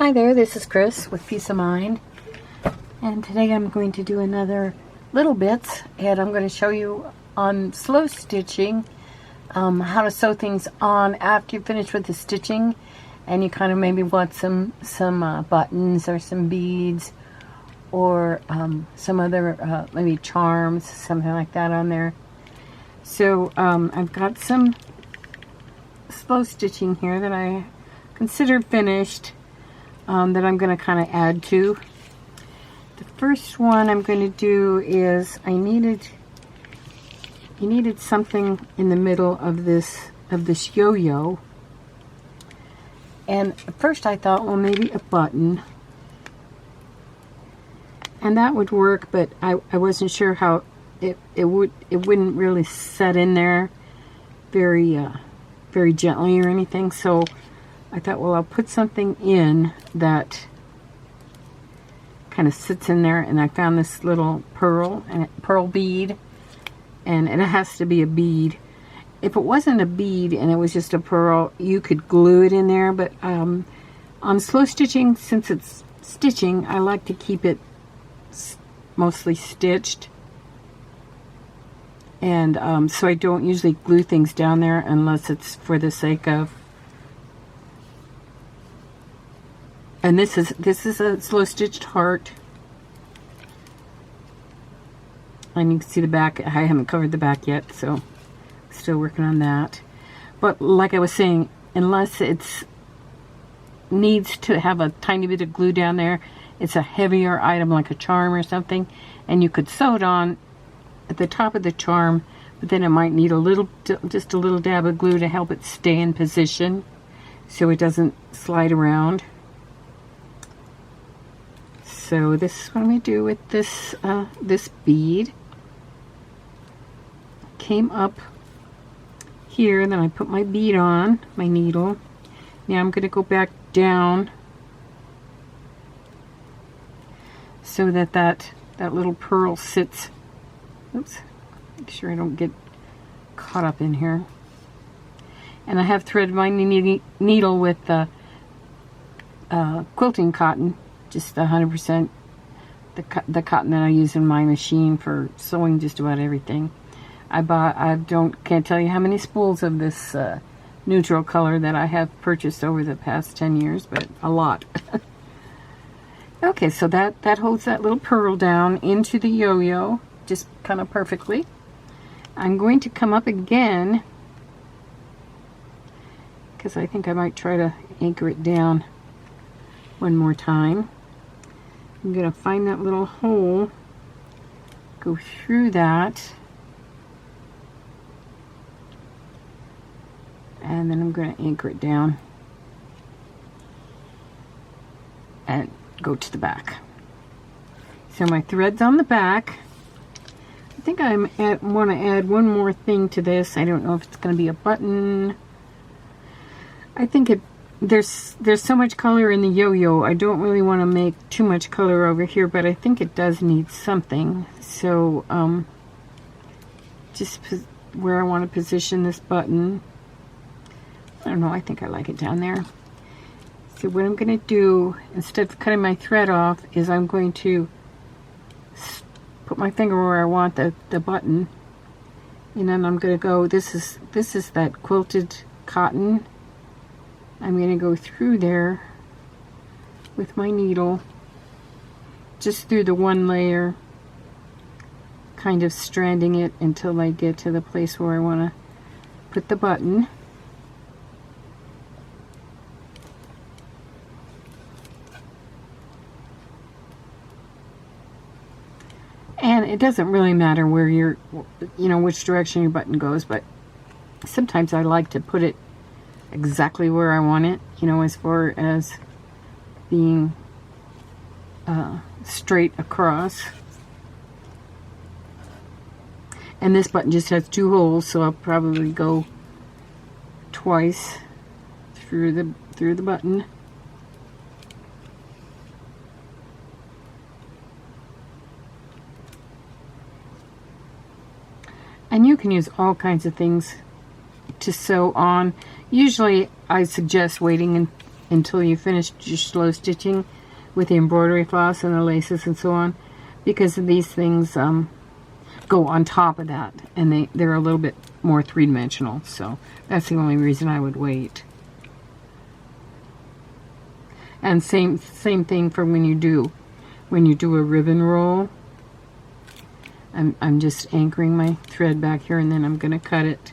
Hi there, this is Chris with Peace of Mind, and today I'm going to do another little bits, and I'm going to show you on slow stitching how to sew things on after you finish with the stitching, and you kind of maybe want some buttons or some beads or some other maybe charms, something like that on there. So I've got some slow stitching here that I considered finished. That I'm going to kind of add to. The first one I'm going to do is you needed something in the middle of this yo-yo, and at first I thought, well, maybe a button, and that would work, but I wasn't sure how it wouldn't really set in there very gently or anything, so I thought, well, I'll put something in that kind of sits in there, and I found this little pearl bead, and it has to be a bead. If it wasn't a bead and it was just a pearl, you could glue it in there, but on slow stitching, since it's stitching, I like to keep it mostly stitched, and so I don't usually glue things down there unless it's for the sake of. And this is a slow stitched heart, and you can see the back. I haven't covered the back yet, so still working on that. But like I was saying, unless it's needs to have a tiny bit of glue down there, it's a heavier item like a charm or something, and you could sew it on at the top of the charm, but then it might need just a little dab of glue to help it stay in position so it doesn't slide around. So this is what I'm going to do with this this bead. Came up here, and then I put my bead on, my needle. Now I'm going to go back down so that little pearl sits. Oops, make sure I don't get caught up in here. And I have threaded my needle with quilting cotton. Just 100% the cotton that I use in my machine for sewing just about everything. Can't tell you how many spools of this neutral color that I have purchased over the past 10 years, but a lot. Okay, so that holds that little pearl down into the yo-yo just kind of perfectly. I'm going to come up again because I think I might try to anchor it down one more time. I'm going to find that little hole, go through that, and then I'm going to anchor it down and go to the back. So my thread's on the back. I think I want to add one more thing to this. I don't know if it's going to be a button. I think there's so much color in the yo-yo. I don't really want to make too much color over here, but I think it does need something. So just where I want to position this button, I don't know, I think I like it down there. So what I'm going to do, instead of cutting my thread off, is I'm going to put my finger where I want the button, and then I'm going to go, this is that quilted cotton. I'm going to go through there with my needle, just through the one layer, kind of stranding it until I get to the place where I want to put the button. And it doesn't really matter where which direction your button goes, but sometimes I like to put it exactly where I want it, as far as being straight across. And this button just has 2 holes, so I'll probably go twice through the button. And you can use all kinds of things to sew on. Usually I suggest waiting until you finish your slow stitching with the embroidery floss and the laces and so on, because these things go on top of that, and they're a little bit more three-dimensional. So that's the only reason I would wait. And same thing for when you do a ribbon roll. I'm just anchoring my thread back here, and then I'm going to cut it.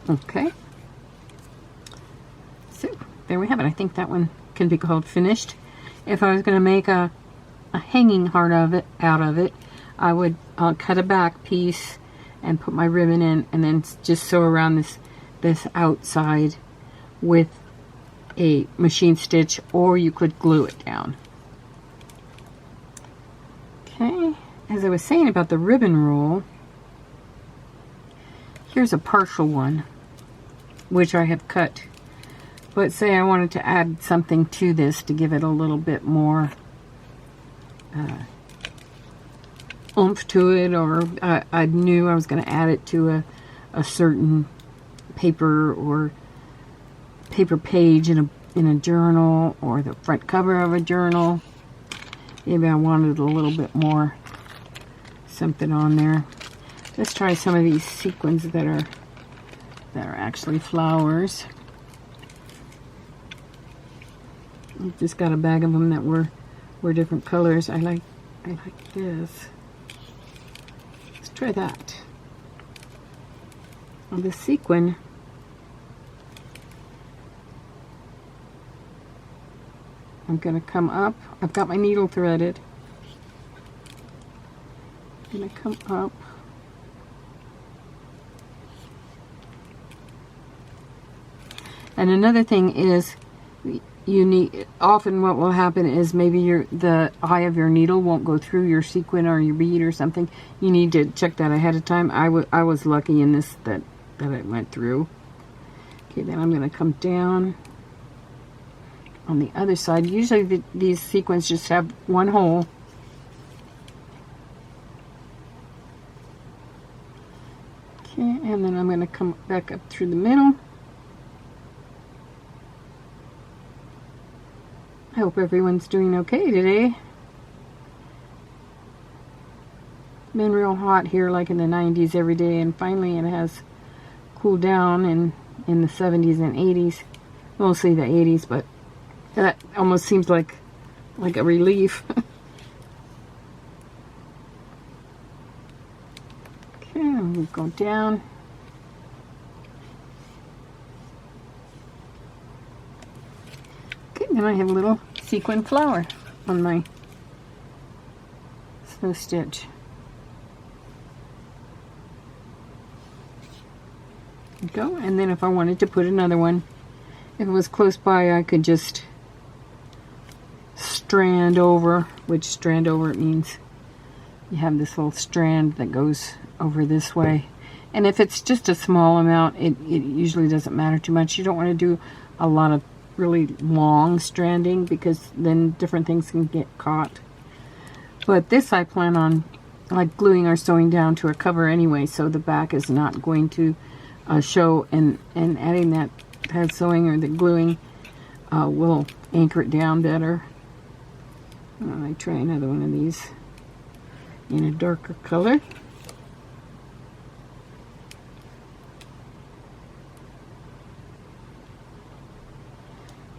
Okay, so there we have it. I think that one can be called finished. If I was going to make a hanging heart out of it, I would cut a back piece and put my ribbon in, and then just sew around this outside with a machine stitch, or you could glue it down. Okay, as I was saying about the ribbon roll, here's a partial one, which I have cut. But say I wanted to add something to this to give it a little bit more oomph to it, or I knew I was going to add it to a certain paper or paper page in a journal, or the front cover of a journal. Maybe I wanted a little bit more something on there. Let's try some of these sequins that are actually flowers. I just got a bag of them that were different colors. I like this. Let's try that. On the sequin, I'm going to come up. I've got my needle threaded. I'm going to come up. And another thing is, often what will happen is maybe the eye of your needle won't go through your sequin or your bead or something. You need to check that ahead of time. I was lucky in this that it went through. Okay, then I'm going to come down on the other side. Usually these sequins just have one hole. Okay, and then I'm going to come back up through the middle. I hope everyone's doing okay today. Been real hot here, like in the 90s every day, and finally it has cooled down in the 70s and 80s. Mostly the 80s, but that almost seems like a relief. Okay, we'll go down. Okay, then I have a little sequin flower on my slow stitch. Go, and then if I wanted to put another one, if it was close by, I could just strand over, which strand over it means you have this little strand that goes over this way. And if it's just a small amount, it usually doesn't matter too much. You don't want to do a lot of really long stranding, because then different things can get caught. But this I plan on like gluing or sewing down to a cover anyway, so the back is not going to show, and adding that sewing or the gluing will anchor it down better. I might try another one of these in a darker color.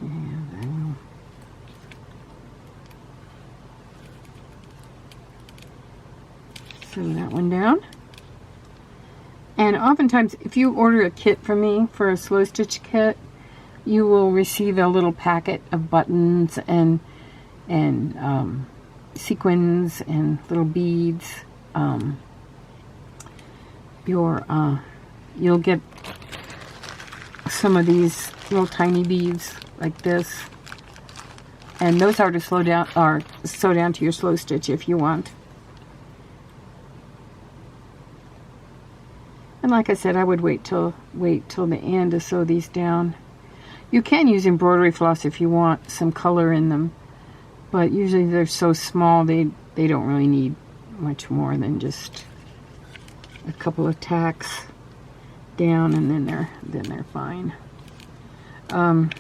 And I will sew that one down. And oftentimes, if you order a kit from me for a slow stitch kit, you will receive a little packet of buttons and sequins and little beads. You'll get some of these little tiny beads like this, and those are to sew down to your slow stitch if you want. And like I said, I would wait till the end to sew these down. You can use embroidery floss if you want some color in them, but usually they're so small they don't really need much more than just a couple of tacks down, and then they're fine.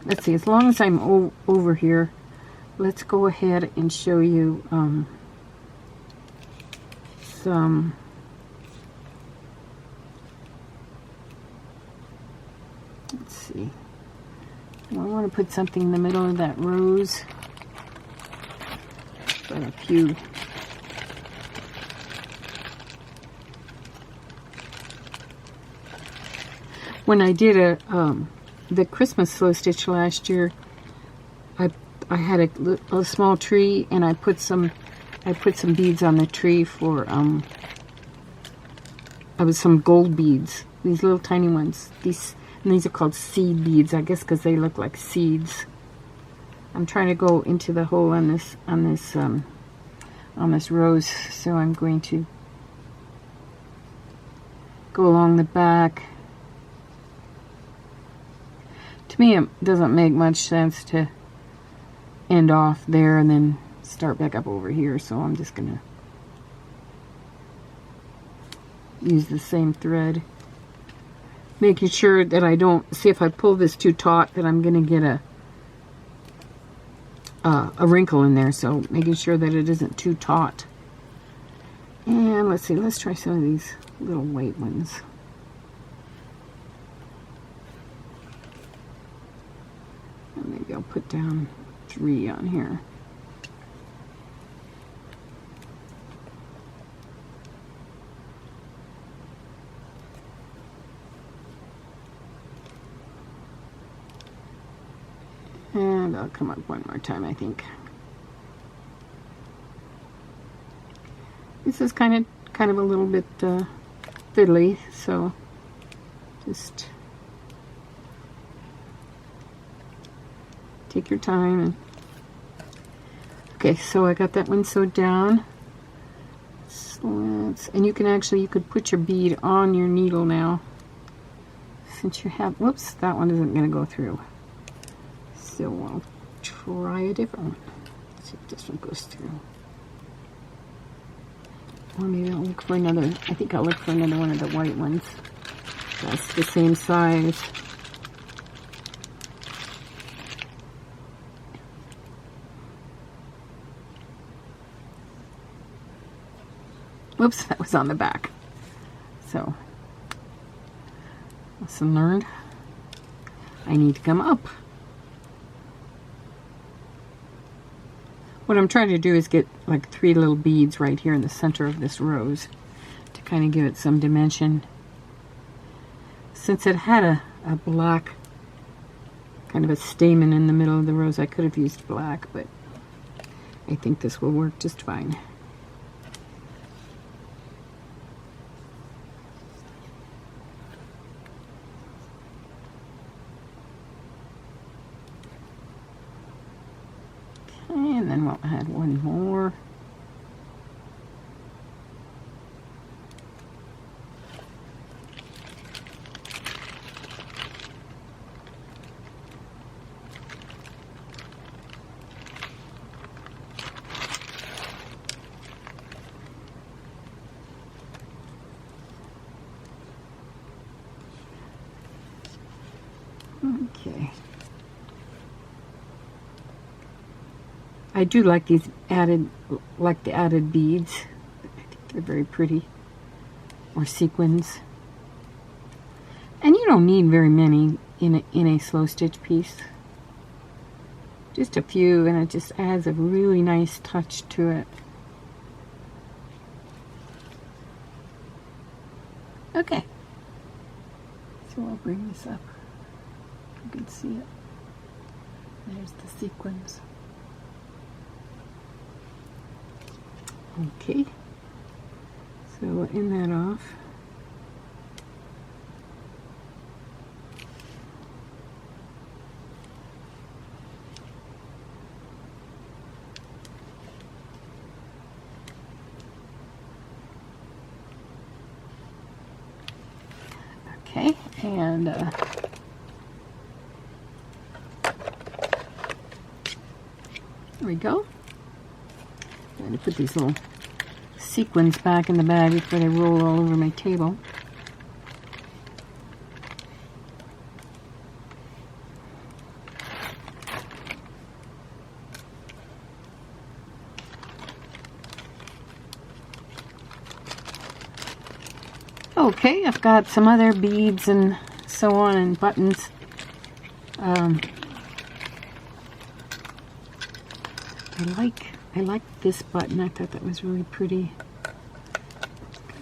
Let's see, as long as I'm over here, let's go ahead and show you some let's see. I want to put something in the middle of that rose. Got a few. When I did the Christmas slow stitch last year, I had a small tree, and I put some beads on the tree for some gold beads, these little tiny ones. These are called seed beads, I guess, because they look like seeds. I'm trying to go into the hole on this rose, so I'm going to go along the back. To me, it doesn't make much sense to end off there and then start back up over here, so I'm just gonna use the same thread, making sure that I don't see if I pull this too taut that I'm gonna get a wrinkle in there, so making sure that it isn't too taut. And let's see, let's try some of these little white ones. And maybe I'll put down 3 on here. And I'll come up one more time, I think. This is kind of a little bit fiddly, so just take your time. And okay, so I got that one sewed down. So and you could put your bead on your needle now, since you have. Whoops, that one isn't going to go through. So I'll try a different one. Let's see if this one goes through. Or maybe I'll look for another. I think I'll look for another one of the white ones. That's the same size. Whoops, that was on the back. So, lesson learned. I need to come up. What I'm trying to do is get like 3 little beads right here in the center of this rose to kind of give it some dimension. Since it had a black, kind of a stamen in the middle of the rose, I could have used black, but I think this will work just fine. And then we'll add one more. Okay. I do like these the added beads. I think they're very pretty. Or sequins. And you don't need very many in a slow stitch piece. Just a few, and it just adds a really nice touch to it. Okay. So I'll bring this up. You can see it. There's the sequins. Okay, so we'll end that off. Okay, and we go. I'm going to put these little sequins back in the bag before they roll all over my table. Okay, I've got some other beads and so on and buttons. I like this button. I thought that was really pretty.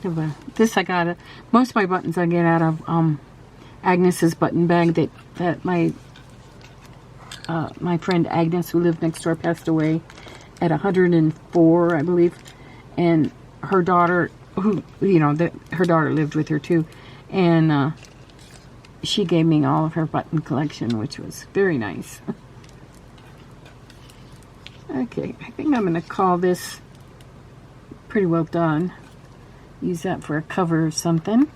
Most of my buttons I get out of Agnes's button bag that my friend Agnes, who lived next door, passed away at 104, I believe, and her daughter, her daughter lived with her too, and she gave me all of her button collection, which was very nice. Okay, I think I'm going to call this pretty well done. Use that for a cover or something.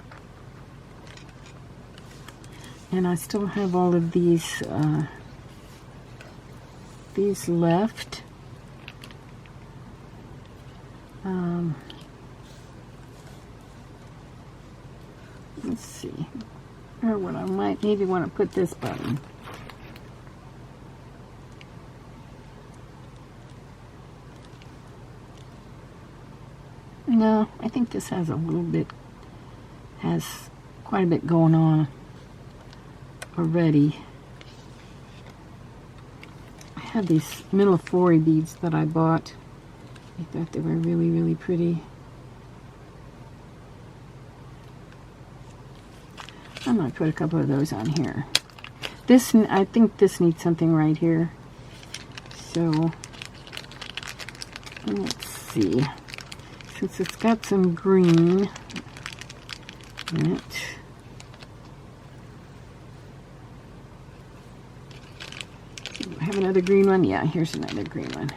And I still have all of these left. Let's see. Or what I might maybe want to put this button. No, I think this has quite a bit going on already. I had these Millefiori beads that I bought. I thought they were really, really pretty. I'm going to put a couple of those on here. I think this needs something right here. So, let's see. Since it's got some green in it. Do I have another green one? Yeah, here's another green one.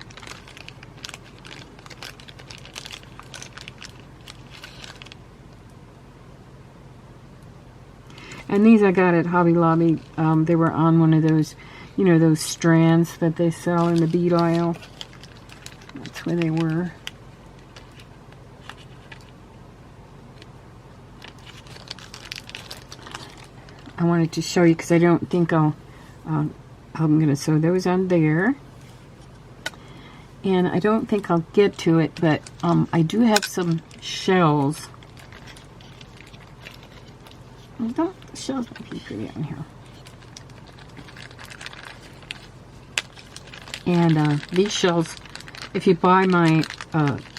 And these I got at Hobby Lobby. They were on one of those, those strands that they sell in the bead aisle. That's where they were. I wanted to show you because I don't think I'm going to sew those on there. And I don't think I'll get to it, but I do have some shells. The shells might be pretty on here. And these shells, if you buy my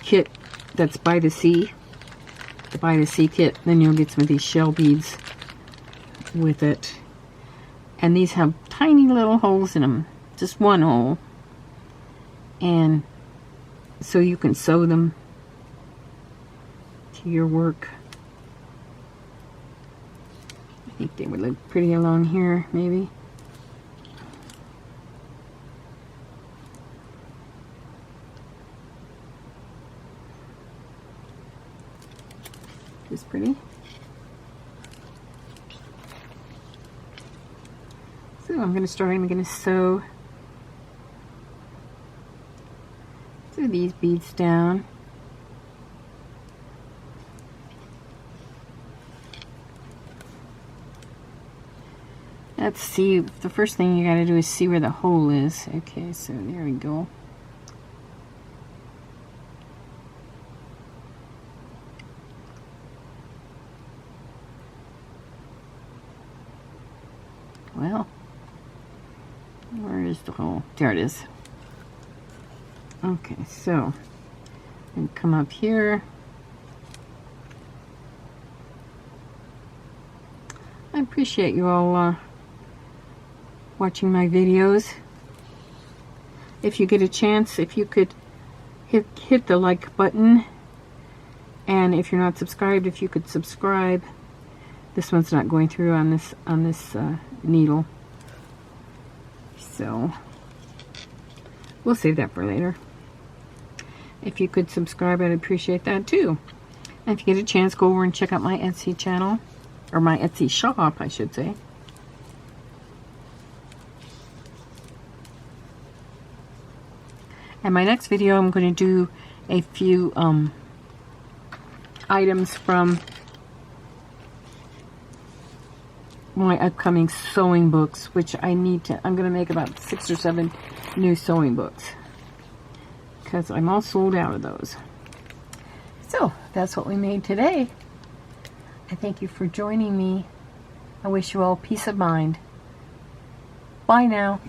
kit that's By the Sea, the By the Sea kit, then you'll get some of these shell beads with it. And these have tiny little holes in them, just one hole, and so you can sew them to your work. I think they would look pretty along here, maybe. Is pretty. So I'm going to sew these beads down. Let's see, the first thing you got to do is see where the hole is. Okay, so there we go. Well, where is the hole? There it is. Okay, so and come up here. I appreciate you all watching my videos. If you get a chance, if you could hit the like button, and if you're not subscribed, if you could subscribe. This one's not going through on this needle, so we'll save that for later. If you could subscribe, I'd appreciate that too. And if you get a chance, go over and check out my Etsy channel, or my Etsy shop, I should say. And my next video, I'm going to do a few items from my upcoming sewing books, which I'm going to make about 6 or 7 new sewing books, because I'm all sold out of those. So that's what we made today. I thank you for joining me. I wish you all peace of mind. Bye now.